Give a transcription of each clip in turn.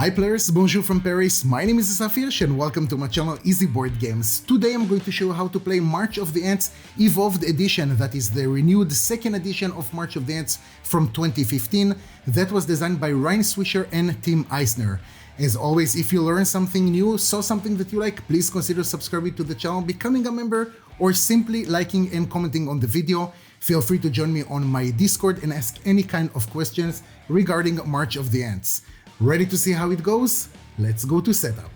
Hi players, bonjour from Paris, my name is Asaf and welcome to my channel Easy Board Games. Today I'm going to show you how to play March of the Ants Evolved Edition, that is the renewed second edition of March of the Ants from 2015, that was designed by Swisher and Team Eisner. As always, if you learn something new, saw something that you like, please consider subscribing to the channel, becoming a member, or simply liking and commenting on the video. Feel free to join me on my Discord and ask any kind of questions regarding March of the Ants. Ready to see how it goes? Let's go to setup.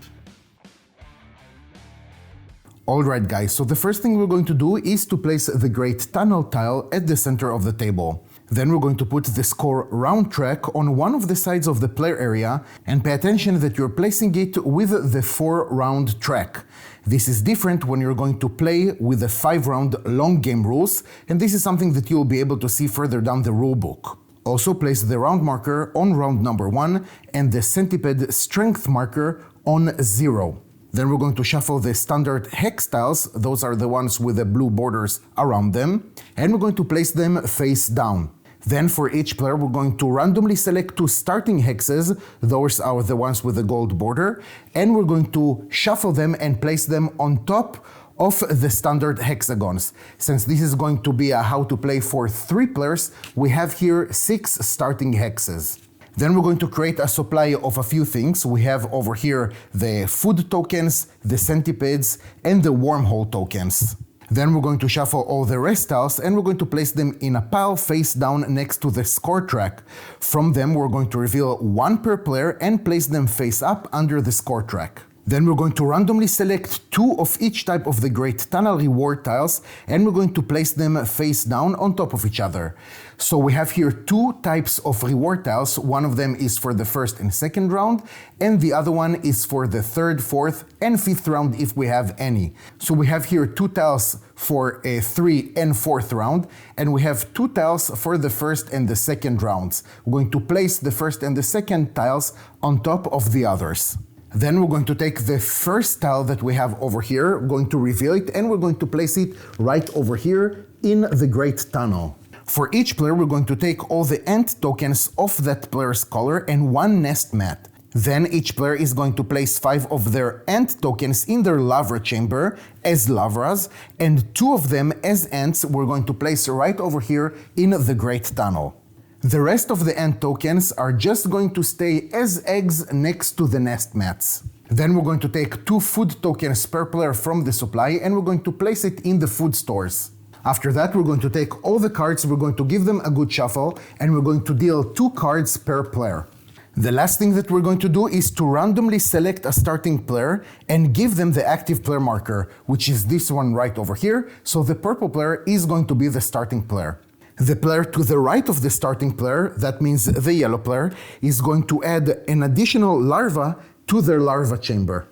Alright guys, so the first thing we're going to do is to place the Great Tunnel tile at the center of the table. Then we're going to put the score round track on one of the sides of the player area and pay attention that you're placing it with the 4-round track. This is different when you're going to play with the 5-round long game rules, and this is something that you'll be able to see further down the rulebook. Also place the round marker on round number 1 and the centipede strength marker on 0. Then we're going to shuffle the standard hex tiles, those are the ones with the blue borders around them, and we're going to place them face down. Then for each player we're going to randomly select 2 starting hexes, those are the ones with the gold border, and we're going to shuffle them and place them on top of the standard hexagons. Since this is going to be a how to play for 3 players, we have here 6 starting hexes. Then we're going to create a supply of a few things. We have over here the food tokens, the centipedes, and the wormhole tokens. Then we're going to shuffle all the rest tiles and we're going to place them in a pile face down next to the score track. From them we're going to reveal 1 per player and place them face up under the score track. Then we're going to randomly select 2 of each type of the Great Tunnel reward tiles and we're going to place them face down on top of each other. So we have here 2 types of reward tiles. One of them is for the first and second round and the other one is for the third, fourth and fifth round if we have any. So we have here 2 tiles for a 3 and 4th round and we have 2 tiles for the first and the second rounds. We're going to place the first and the second tiles on top of the others. Then we're going to take the first tile that we have over here, we're going to reveal it and we're going to place it right over here in the Great Tunnel. For each player we're going to take all the ant tokens of that player's color and 1 nest mat. Then each player is going to place 5 of their ant tokens in their lava chamber as lavras and 2 of them as ants we're going to place right over here in the Great Tunnel. The rest of the ant tokens are just going to stay as eggs next to the nest mats. Then we're going to take 2 food tokens per player from the supply and we're going to place it in the food stores. After that we're going to take all the cards, we're going to give them a good shuffle and we're going to deal 2 cards per player. The last thing that we're going to do is to randomly select a starting player and give them the active player marker, which is this one right over here, so the purple player is going to be the starting player. The player to the right of the starting player, that means the yellow player, is going to add an additional larva to their larva chamber.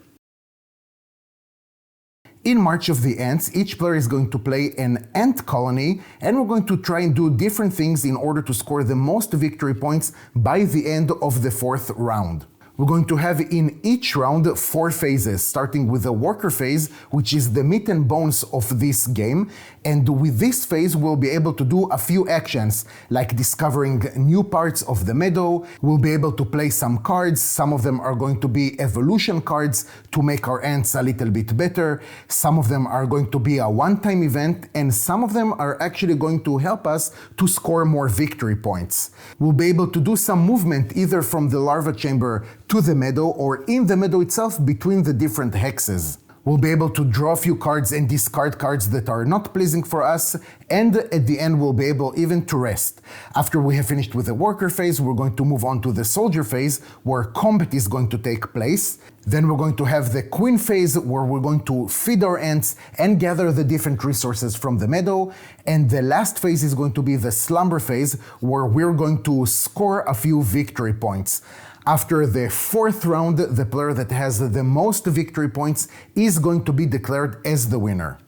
In March of the Ants, each player is going to play an ant colony and we're going to try and do different things in order to score the most victory points by the end of the 4th round. We're going to have in each round 4 phases, starting with the worker phase, which is the meat and bones of this game. And with this phase, we'll be able to do a few actions, like discovering new parts of the meadow. We'll be able to play some cards. Some of them are going to be evolution cards to make our ants a little bit better. Some of them are going to be a one-time event, and some of them are actually going to help us to score more victory points. We'll be able to do some movement either from the larva chamber to the meadow or in the meadow itself between the different hexes. We'll be able to draw a few cards and discard cards that are not pleasing for us, and at the end we'll be able even to rest. After we have finished with the worker phase, we're going to move on to the soldier phase where combat is going to take place. Then we're going to have the queen phase where we're going to feed our ants and gather the different resources from the meadow. And the last phase is going to be the slumber phase where we're going to score a few victory points. After the 4th round, the player that has the most victory points is going to be declared as the winner.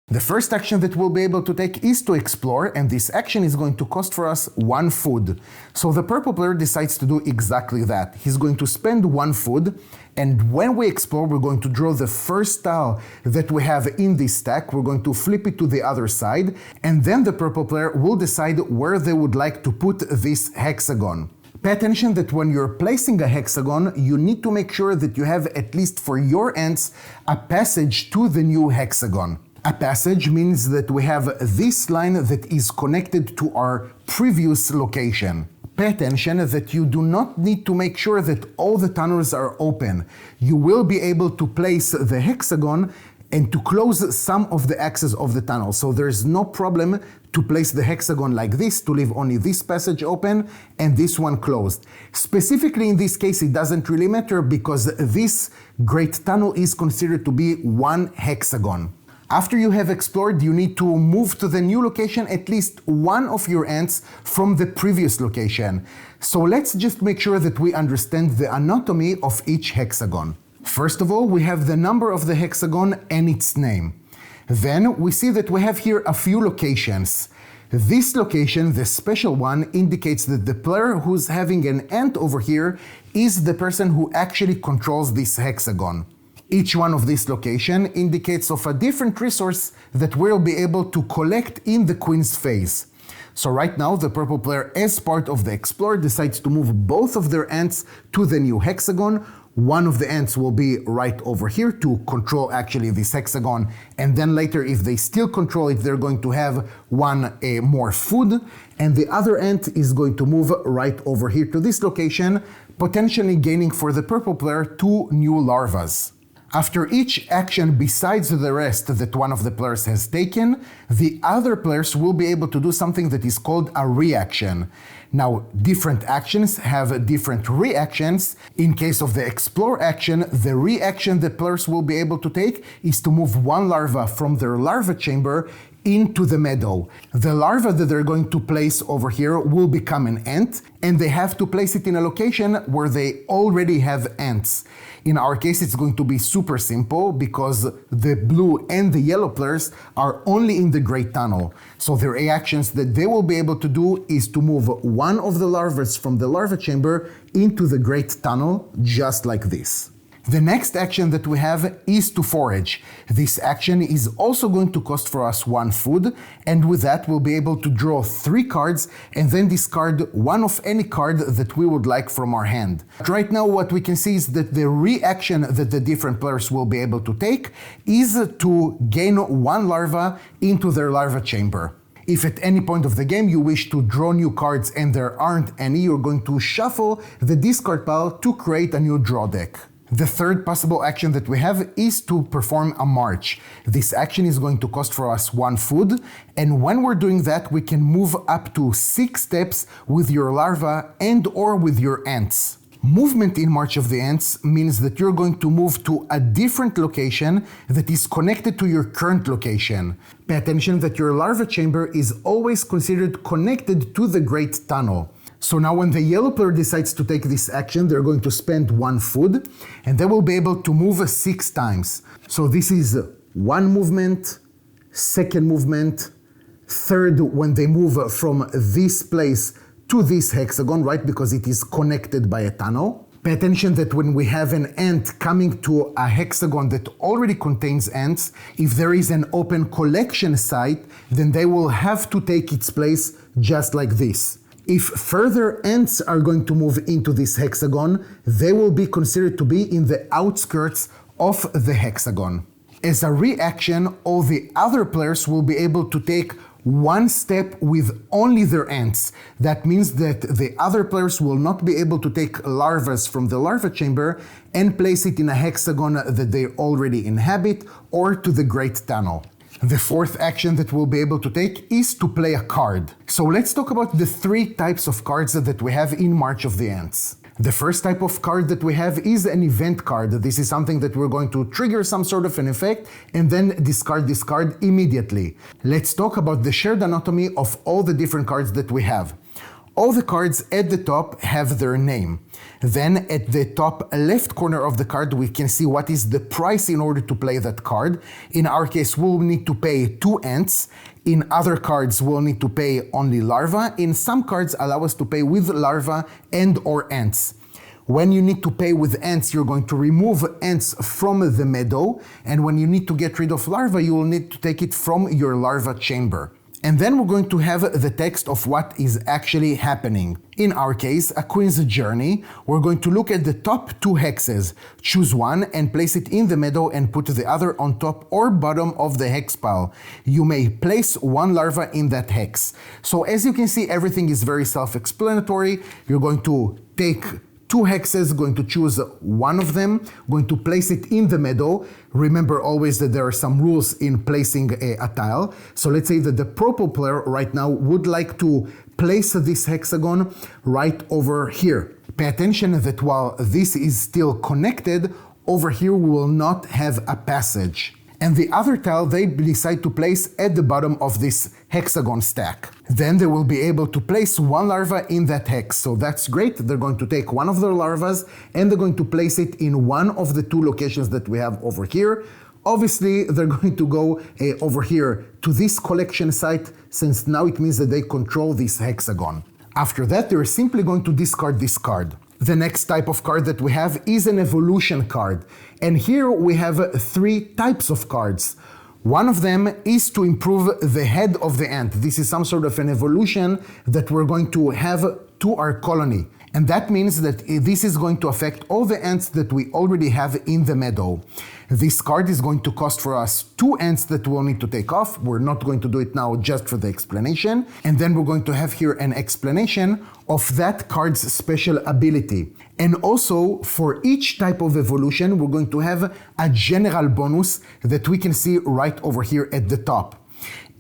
The first action that we'll be able to take is to explore, and this action is going to cost for us 1 food. So the purple player decides to do exactly that. He's going to spend 1 food, and when we explore, we're going to draw the first tile that we have in this stack. We're going to flip it to the other side, and then the purple player will decide where they would like to put this hexagon. Pay attention that when you're placing a hexagon, you need to make sure that you have, at least for your ants, a passage to the new hexagon. A passage means that we have this line that is connected to our previous location. Pay attention that you do not need to make sure that all the tunnels are open. You will be able to place the hexagon and to close some of the axes of the tunnel. So there's no problem to place the hexagon like this, to leave only this passage open and this one closed. Specifically in this case, it doesn't really matter because this great tunnel is considered to be one hexagon. After you have explored, you need to move to the new location at least one of your ants from the previous location. So let's just make sure that we understand the anatomy of each hexagon. First of all, we have the number of the hexagon and its name. Then we see that we have here a few locations. This location, the special one, indicates that the player who's having an ant over here is the person who actually controls this hexagon. Each one of these locations indicates of a different resource that we'll be able to collect in the Queen's phase. So right now, the purple player, as part of the Explorer, decides to move both of their ants to the new hexagon. One of the ants will be right over here to control actually this hexagon, and then later, if they still control it, they're going to have one more food, and the other ant is going to move right over here to this location, potentially gaining for the purple player 2 new larvas. After each action besides the rest that one of the players has taken, the other players will be able to do something that is called a reaction. Now, different actions have different reactions. In case of the Explore action, the reaction the players will be able to take is to move one larva from their larva chamber into the meadow. The larva that they're going to place over here will become an ant, and they have to place it in a location where they already have ants. In our case, it's going to be super simple because the blue and the yellow players are only in the gray tunnel. So the reactions that they will be able to do is to move one of the larvas from the larva chamber into the great tunnel, just like this. The next action that we have is to forage. This action is also going to cost for us 1 food, and with that we'll be able to draw 3 cards and then discard one of any card that we would like from our hand. Right now what we can see is that the reaction that the different players will be able to take is to gain 1 larva into their larva chamber. If at any point of the game you wish to draw new cards and there aren't any, you're going to shuffle the discard pile to create a new draw deck. The third possible action that we have is to perform a march. This action is going to cost for us 1 food, and when we're doing that, we can move up to 6 steps with your larva and or with your ants. Movement in March of the Ants means that you're going to move to a different location that is connected to your current location. Pay attention that your larva chamber is always considered connected to the Great Tunnel. So now when the yellow player decides to take this action, they're going to spend 1 food, and they will be able to move 6 times. So this is 1 movement, 2nd movement, 3rd when they move from this place to this hexagon, right? Because it is connected by a tunnel. Pay attention that when we have an ant coming to a hexagon that already contains ants, if there is an open collection site, then they will have to take its place just like this. If further ants are going to move into this hexagon, they will be considered to be in the outskirts of the hexagon. As a reaction, all the other players will be able to take 1 step with only their ants. That means that the other players will not be able to take larvas from the larva chamber and place it in a hexagon that they already inhabit or to the Great Tunnel. The 4th action that we'll be able to take is to play a card. So let's talk about the 3 types of cards that we have in March of the Ants. The first type of card that we have is an event card. This is something that we're going to trigger some sort of an effect and then discard this card immediately. Let's talk about the shared anatomy of all the different cards that we have. All the cards at the top have their name. Then at the top left corner of the card, we can see what is the price in order to play that card. In our case, we'll need to pay 2 ants. In other cards, we'll need to pay only larva. In some cards, allow us to pay with larva and or ants. When you need to pay with ants, you're going to remove ants from the meadow. And when you need to get rid of larva, you will need to take it from your larva chamber. And then we're going to have the text of what is actually happening. In our case, a Queen's Journey, we're going to look at the top 2 hexes, choose one and place it in the middle and put the other on top or bottom of the hex pile. You may place 1 larva in that hex. So as you can see, everything is very self-explanatory. You're going to take 2 hexes, going to choose one of them, going to place it in the middle. Remember always that there are some rules in placing a tile. So let's say that the purple player right now would like to place this hexagon right over here. Pay attention that while this is still connected, over here we will not have a passage. And the other tile they decide to place at the bottom of this hexagon stack. Then they will be able to place 1 larva in that hex. So that's great. They're going to take one of their larvas and they're going to place it in one of the 2 locations that we have over here. Obviously, they're going to go over here to this collection site, since now it means that they control this hexagon. After that, they're simply going to discard this card. The next type of card that we have is an evolution card. And here we have 3 types of cards. One of them is to improve the head of the ant. This is some sort of an evolution that we're going to have to our colony. And that means that this is going to affect all the ants that we already have in the meadow. This card is going to cost for us 2 ants that we'll need to take off. We're not going to do it now just for the explanation. And then we're going to have here an explanation of that card's special ability. And also, for each type of evolution, we're going to have a general bonus that we can see right over here at the top.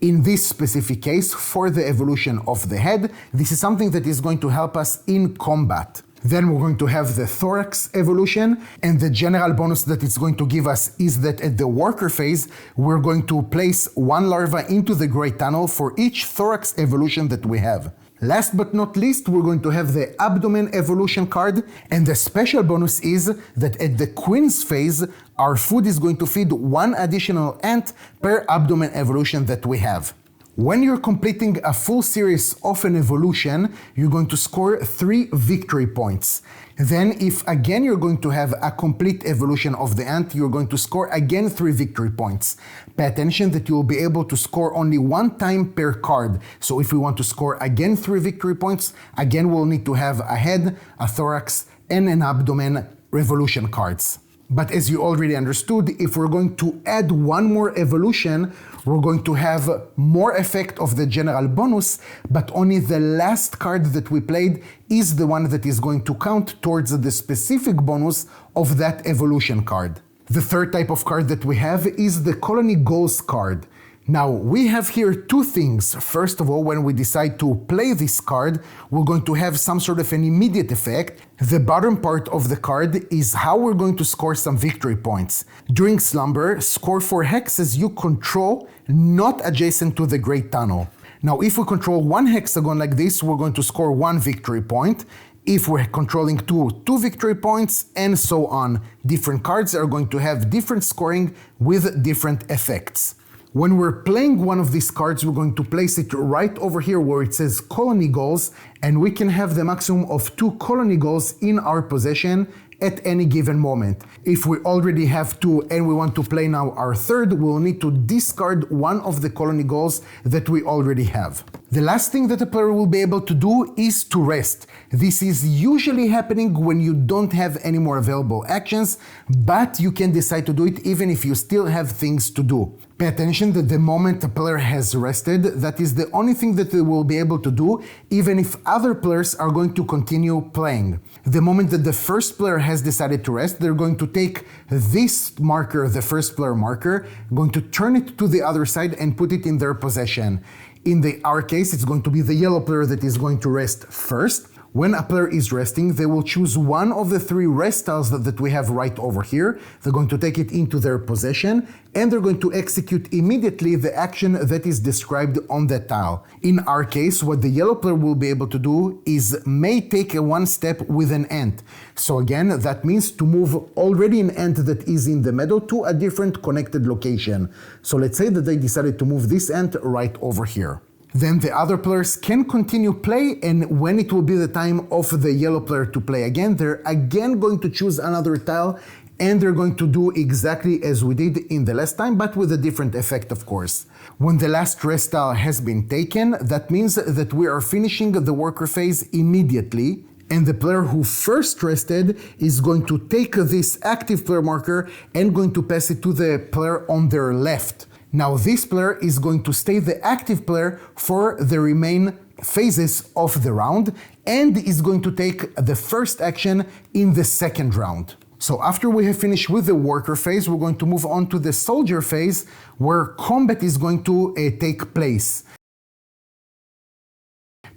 In this specific case, for the evolution of the head, this is something that is going to help us in combat. Then we're going to have the thorax evolution, and the general bonus that it's going to give us is that at the worker phase, we're going to place 1 larva into the Great Tunnel for each thorax evolution that we have. Last but not least, we're going to have the abdomen evolution card, and the special bonus is that at the Queen's phase, our food is going to feed 1 additional ant per abdomen evolution that we have. When you're completing a full series of an evolution, you're going to score 3 victory points. Then if again you're going to have a complete evolution of the ant, you're going to score again 3 victory points. Pay attention that you'll be able to score only 1 time per card. So if we want to score again 3 victory points, again we'll need to have a head, a thorax, and an abdomen evolution cards. But as you already understood, if we're going to add 1 more evolution, we're going to have more effect of the general bonus, but only the last card that we played is the one that is going to count towards the specific bonus of that evolution card. The third type of card that we have is the Colony Goals card. Now, we have here 2 things. First of all, when we decide to play this card, we're going to have some sort of an immediate effect. The bottom part of the card is how we're going to score some victory points. During Slumber, score for hexes you control not adjacent to the Great Tunnel. Now, if we control 1 hexagon like this, we're going to score 1 victory point. If we're controlling 2 victory points, and so on. Different cards are going to have different scoring with different effects. When we're playing one of these cards, we're going to place it right over here where it says Colony Goals, and we can have the maximum of 2 colony goals in our possession at any given moment. If we already have 2 and we want to play now our third, we'll need to discard 1 of the colony goals that we already have. The last thing that a player will be able to do is to rest. This is usually happening when you don't have any more available actions, but you can decide to do it even if you still have things to do. Pay attention that the moment a player has rested, that is the only thing that they will be able to do, even if other players are going to continue playing. The moment that the first player has decided to rest, they're going to take this marker, the first player marker, going to turn it to the other side and put it in their possession. In our case, it's going to be the yellow player that is going to rest first. When a player is resting, they will choose 1 of the 3 rest tiles that we have right over here. They're going to take it into their possession, and they're going to execute immediately the action that is described on that tile. In our case, what the yellow player will be able to do is may take a 1 step with an ant. So again, that means to move already an ant that is in the meadow to a different connected location. So let's say that they decided to move this ant right over here. Then the other players can continue play, and when it will be the time of the yellow player to play again, they're again going to choose another tile and they're going to do exactly as we did in the last time, but with a different effect, of course. When the last rest tile has been taken, that means that we are finishing the worker phase immediately, and the player who first rested is going to take this active player marker and going to pass it to the player on their left. Now this player is going to stay the active player for the remaining phases of the round and is going to take the first action in the second round. So after we have finished with the worker phase, we're going to move on to the soldier phase where combat is going to take place.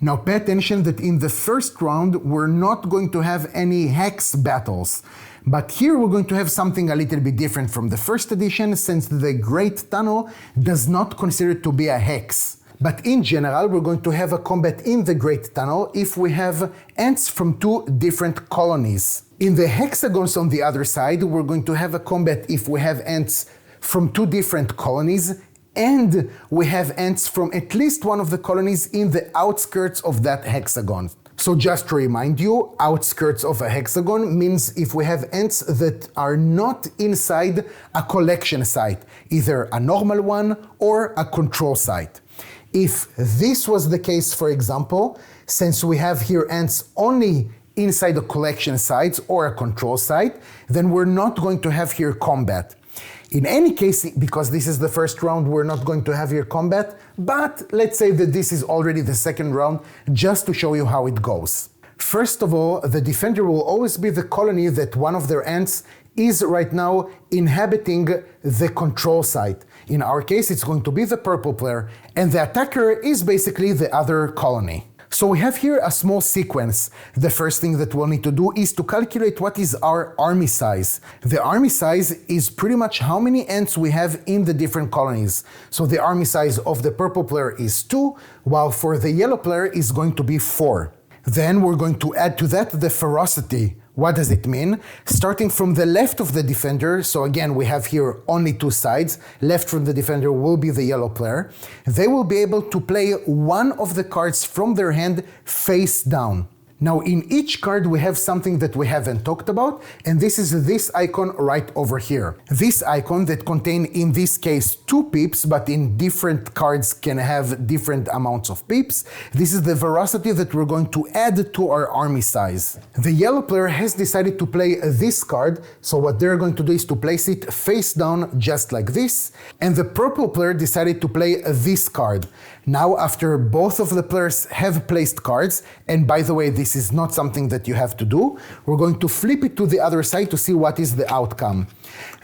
Now pay attention that in the first round we're not going to have any hex battles. But here we're going to have something a little bit different from the first edition, since the Great Tunnel does not consider it to be a hex. But in general, we're going to have a combat in the Great Tunnel if we have ants from two different colonies. In the hexagons on the other side, we're going to have a combat if we have ants from two different colonies, and we have ants from at least one of the colonies in the outskirts of that hexagon. So just to remind you, outskirts of a hexagon means if we have ants that are not inside a collection site, either a normal one or a control site. If this was the case, for example, since we have here ants only inside a collection site or a control site, then we're not going to have here combat. In any case, because this is the first round, we're not going to have here combat, but let's say that this is already the second round, just to show you how it goes. First of all, the defender will always be the colony that one of their ants is right now inhabiting the control site. In our case, it's going to be the purple player, and the attacker is basically the other colony. So we have here a small sequence. The first thing that we'll need to do is to calculate what is our army size. The army size is pretty much how many ants we have in the different colonies. So the army size of the purple player is 2, while for the yellow player is going to be 4. Then we're going to add to that the ferocity. What does it mean? Starting from the left of the defender, so again we have here only two sides, left from the defender will be the yellow player, they will be able to play one of the cards from their hand face down. Now in each card we have something that we haven't talked about, and this is this icon right over here. This icon that contains in this case 2 pips, but in different cards can have different amounts of pips. This is the veracity that we're going to add to our army size. The yellow player has decided to play this card, so what they're going to do is to place it face down just like this, and the purple player decided to play this card. Now after both of the players have placed cards, and by the way this is not something that you have to do, we're going to flip it to the other side to see what is the outcome.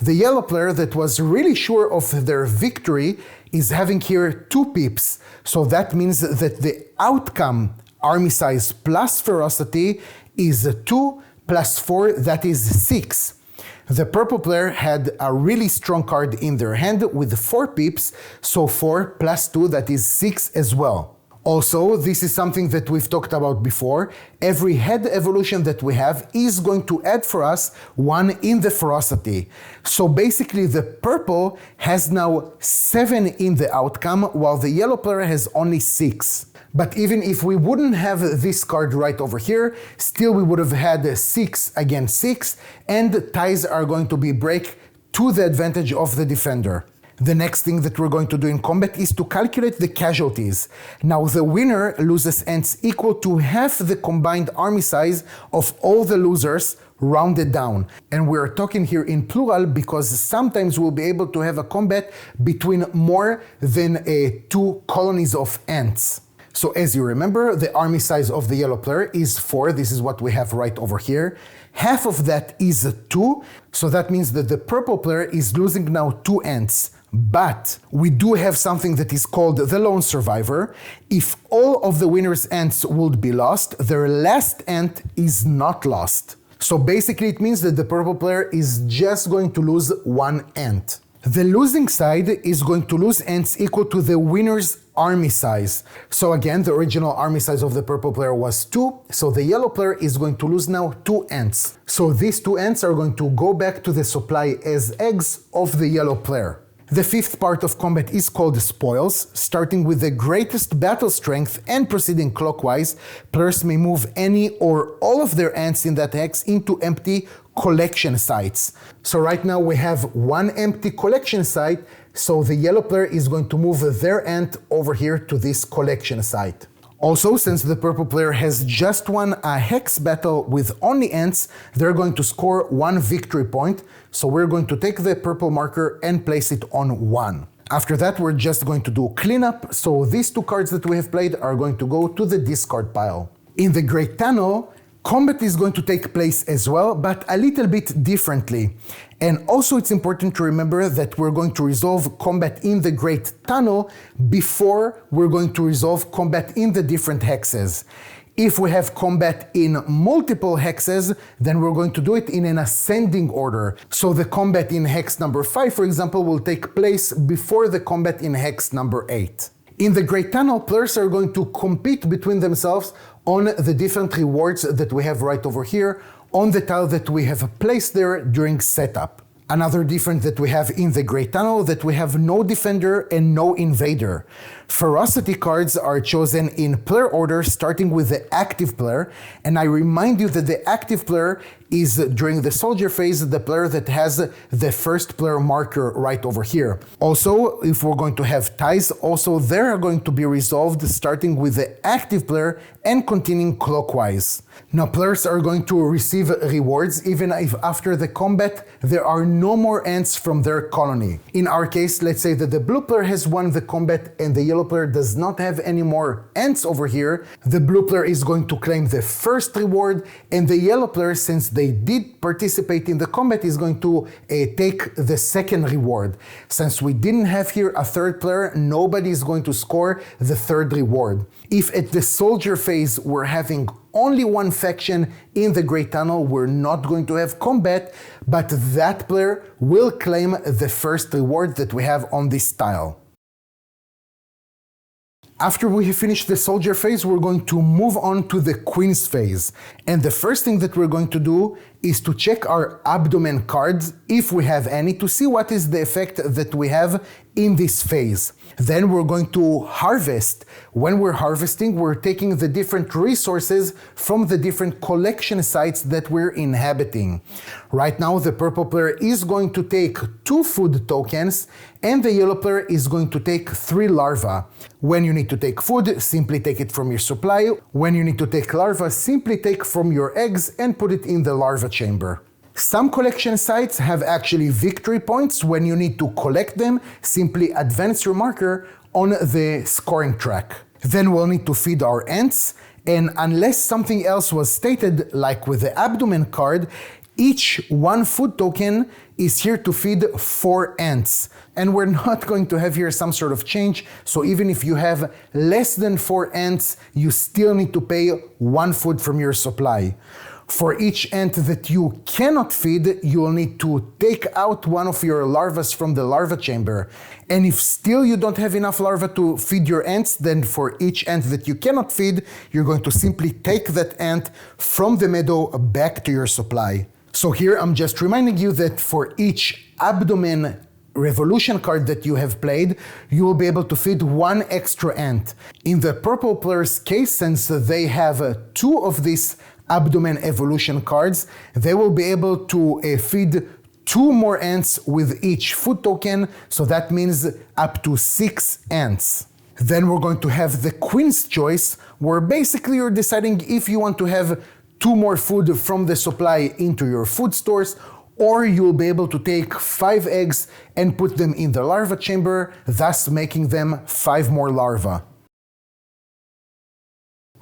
The yellow player that was really sure of their victory is having here 2 pips, so that means that the outcome, army size plus ferocity, is 2 plus 4, that is 6. The purple player had a really strong card in their hand with 4 pips, so 4 plus 2, that is 6 as well. Also, this is something that we've talked about before. Every head evolution that we have is going to add for us 1 in the ferocity. So basically the purple has now 7 in the outcome, while the yellow player has only 6. But even if we wouldn't have this card right over here, still we would have had 6 against 6, and ties are going to be break to the advantage of the defender. The next thing that we're going to do in combat is to calculate the casualties. Now the winner loses ants equal to half the combined army size of all the losers rounded down. And we're talking here in plural because sometimes we'll be able to have a combat between more than 2 colonies of ants. So as you remember, the army size of the yellow player is 4, this is what we have right over here. Half of that is 2, so that means that the purple player is losing now 2 ants. But we do have something that is called the lone survivor. If all of the winner's ants would be lost, their last ant is not lost. So basically it means that the purple player is just going to lose 1 ant. The losing side is going to lose ants equal to the winner's army size. So again, the original army size of the purple player was 2, so the yellow player is going to lose now 2 ants. So these 2 ants are going to go back to the supply as eggs of the yellow player. The fifth part of combat is called spoils. Starting with the greatest battle strength and proceeding clockwise, players may move any or all of their ants in that hex into empty collection sites. So right now we have one empty collection site, so the yellow player is going to move their ant over here to this collection site. Also, since the purple player has just won a hex battle with only ants, they're going to score 1 victory point, so we're going to take the purple marker and place it on 1. After that, we're just going to do cleanup, so these 2 cards that we have played are going to go to the discard pile. In the Great Tunnel, combat is going to take place as well, but a little bit differently. And also it's important to remember that we're going to resolve combat in the Great Tunnel before we're going to resolve combat in the different hexes. If we have combat in multiple hexes, then we're going to do it in an ascending order. So the combat in hex number 5, for example, will take place before the combat in hex number 8. In the Great Tunnel, players are going to compete between themselves on the different rewards that we have right over here on the tile that we have placed there during setup. Another difference that we have in the Great Tunnel, that we have no defender and no invader. Ferocity cards are chosen in player order, starting with the active player, and I remind you that the active player is, during the soldier phase, the player that has the first player marker right over here. Also, if we're going to have ties, also they are going to be resolved starting with the active player and continuing clockwise. Now, players are going to receive rewards even if after the combat there are no more ants from their colony. In our case, let's say that the blue player has won the combat and the yellow player does not have any more ants over here. The blue player is going to claim the first reward, and the yellow player, since they did participate in the combat, is going to take the second reward. Since we didn't have here a third player, nobody is going to score the third reward. If at the soldier phase we're having only one faction in the Great Tunnel, we're not going to have combat, but that player will claim the first reward that we have on this tile. After we have finished the soldier phase, we're going to move on to the queen's phase. And the first thing that we're going to do is to check our abdomen cards, if we have any, to see what is the effect that we have in this phase. Then we're going to harvest. When we're harvesting, we're taking the different resources from the different collection sites that we're inhabiting. Right now, the purple player is going to take 2 food tokens, and the yellow player is going to take 3 larvae. When you need to take food, simply take it from your supply. When you need to take larvae, simply take from your eggs and put it in the larva chamber. Some collection sites have actually victory points. When you need to collect them, simply advance your marker on the scoring track. Then we'll need to feed our ants, and unless something else was stated, like with the abdomen card, each 1 food token is here to feed 4 ants. And we're not going to have here some sort of change, so even if you have less than 4 ants, you still need to pay 1 food from your supply. For each ant that you cannot feed, you will need to take out one of your larvae from the larva chamber. And if still you don't have enough larvae to feed your ants, then for each ant that you cannot feed, you're going to simply take that ant from the meadow back to your supply. So here I'm just reminding you that for each abdomen revolution card that you have played, you will be able to feed 1 extra ant. In the purple player's case, since they have 2 of these abdomen evolution cards, they will be able to feed 2 more ants with each food token, so that means up to 6 ants. Then we're going to have the queen's choice, where basically you're deciding if you want to have 2 more food from the supply into your food stores, or you'll be able to take 5 eggs and put them in the larva chamber, thus making them 5 more larvae.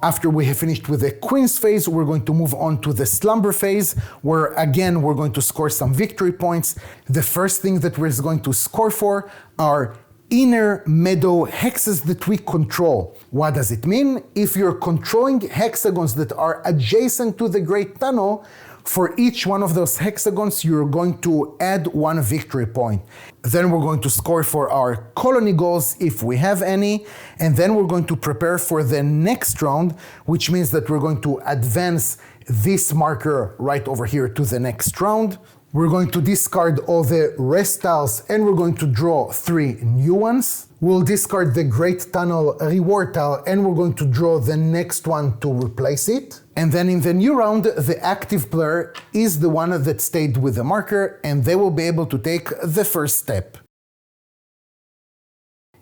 After we have finished with the queen's phase, we're going to move on to the slumber phase, where again we're going to score some victory points. The first thing that we're going to score for are inner meadow hexes that we control. What does it mean? If you're controlling hexagons that are adjacent to the Great Tunnel, for each one of those hexagons, you're going to add 1 victory point. Then we're going to score for our colony goals, if we have any, and then we're going to prepare for the next round, which means that we're going to advance this marker right over here to the next round. We're going to discard all the rest tiles and we're going to draw 3 new ones. We'll discard the Great Tunnel reward tile and we're going to draw the next one to replace it. And then in the new round, the active player is the one that stayed with the marker and they will be able to take the first step.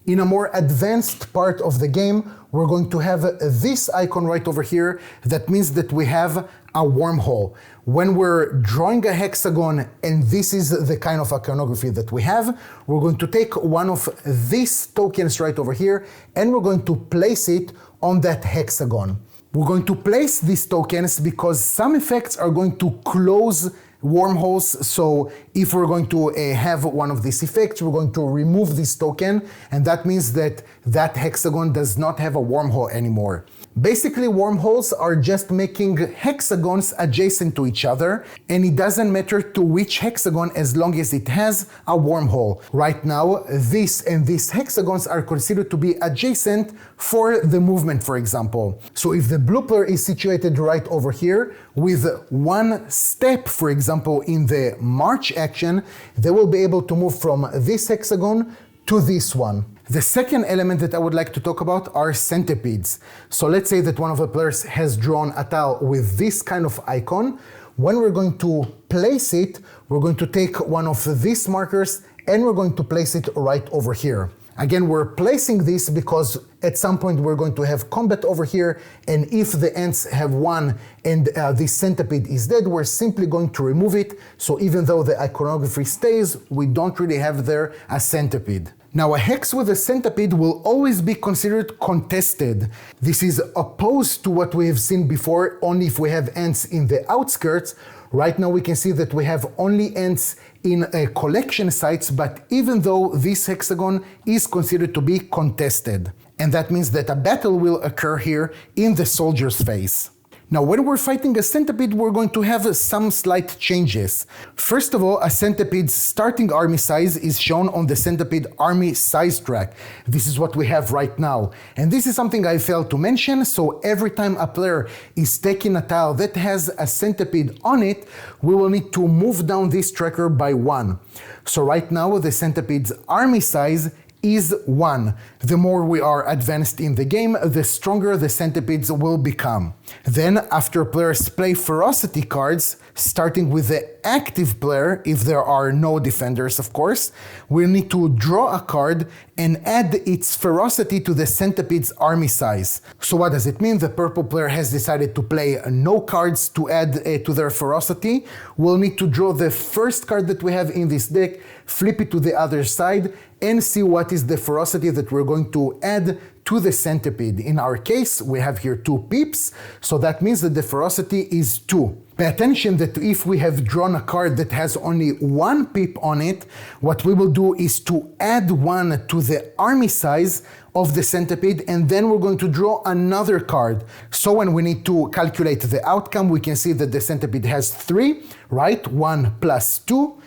In a more advanced part of the game, we're going to have this icon right over here. That means that we have a wormhole. When we're drawing a hexagon, and this is the kind of iconography that we have, we're going to take one of these tokens right over here, and we're going to place it on that hexagon. We're going to place these tokens because some effects are going to close wormholes. So if we're going to have one of these effects, we're going to remove this token, and that means that that hexagon does not have a wormhole anymore. Basically, wormholes are just making hexagons adjacent to each other, and it doesn't matter to which hexagon as long as it has a wormhole. Right now, this and these hexagons are considered to be adjacent for the movement, for example. So if the blue player is situated right over here with one step, for example, in the march action, they will be able to move from this hexagon to this one. The second element that I would like to talk about are centipedes. So let's say that one of the players has drawn a tile with this kind of icon. When we're going to place it, we're going to take one of these markers and we're going to place it right over here. Again, we're placing this because at some point we're going to have combat over here, and if the ants have won and this centipede is dead, we're simply going to remove it. So even though the iconography stays, we don't really have there a centipede. Now, a hex with a centipede will always be considered contested. This is opposed to what we have seen before, only if we have ants in the outskirts. Right now we can see that we have only ants in collection sites, but even though this hexagon is considered to be contested. And that means that a battle will occur here in the soldier's phase. Now, when we're fighting a centipede, we're going to have some slight changes. First of all, a centipede's starting army size is shown on the centipede army size track. This is what we have right now. And this is something I failed to mention, so every time a player is taking a tile that has a centipede on it, we will need to move down this tracker by 1. So right now, the centipede's army size is 1. The more we are advanced in the game, the stronger the centipedes will become. Then, after players play ferocity cards, starting with the active player, if there are no defenders of course, we'll need to draw a card and add its ferocity to the centipede's army size. So what does it mean? The purple player has decided to play no cards to add to their ferocity. We'll need to draw the first card that we have in this deck, flip it to the other side, and see what is the ferocity that we're going to add to the centipede. In our case, we have here 2 pips, so that means that the ferocity is 2. Pay attention that if we have drawn a card that has only 1 pip on it, what we will do is to add 1 to the army size of the centipede, and then we're going to draw another card. So when we need to calculate the outcome, we can see that the centipede has 3, right? 1 plus 2.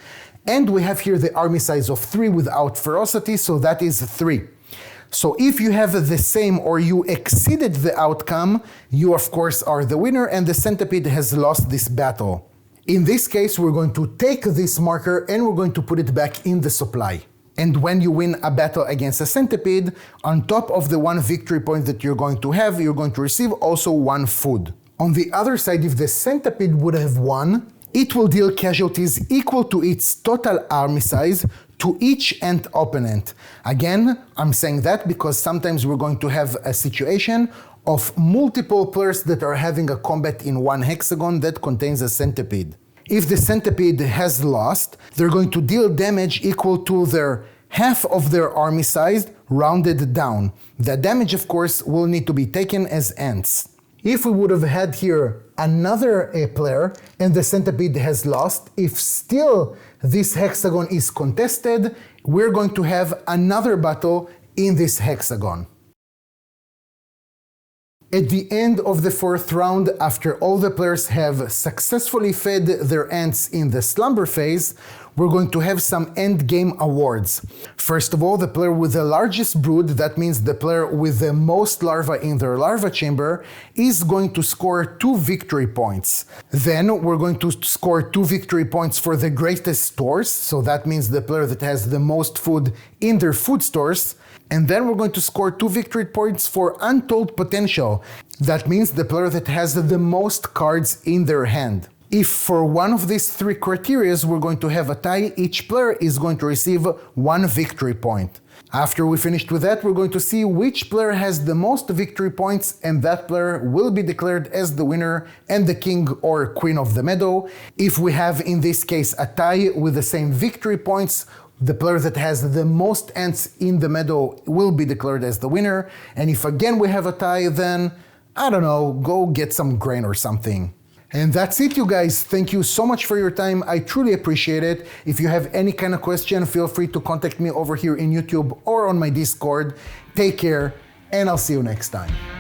And we have here the army size of 3 without ferocity, so that is 3. So if you have the same or you exceeded the outcome, you of course are the winner and the centipede has lost this battle. In this case, we're going to take this marker and we're going to put it back in the supply. And when you win a battle against a centipede, on top of the 1 victory point that you're going to have, you're going to receive also 1 food. On the other side, if the centipede would have won, it will deal casualties equal to its total army size to each ant opponent. Again, I'm saying that because sometimes we're going to have a situation of multiple players that are having a combat in one hexagon that contains a centipede. If the centipede has lost, they're going to deal damage equal to their half of their army size rounded down. The damage, of course, will need to be taken as ants. If we would have had here another player and the centipede has lost, if still this hexagon is contested, we're going to have another battle in this hexagon. At the end of the fourth round, after all the players have successfully fed their ants in the slumber phase, we're going to have some end game awards. First of all, the player with the largest brood, that means the player with the most larvae in their larva chamber, is going to score 2 victory points. Then we're going to score 2 victory points for the greatest stores, so that means the player that has the most food in their food stores. And then we're going to score 2 victory points for untold potential. That means the player that has the most cards in their hand. If for one of these 3 criteria we're going to have a tie, each player is going to receive 1 victory point. After we finished with that, we're going to see which player has the most victory points, and that player will be declared as the winner and the king or queen of the meadow. If we have in this case a tie with the same victory points, the player that has the most ants in the meadow will be declared as the winner. And if again we have a tie, then, I don't know, go get some grain or something. And that's it, you guys. Thank you so much for your time. I truly appreciate it. If you have any kind of question, feel free to contact me over here in YouTube or on my Discord. Take care, and I'll see you next time.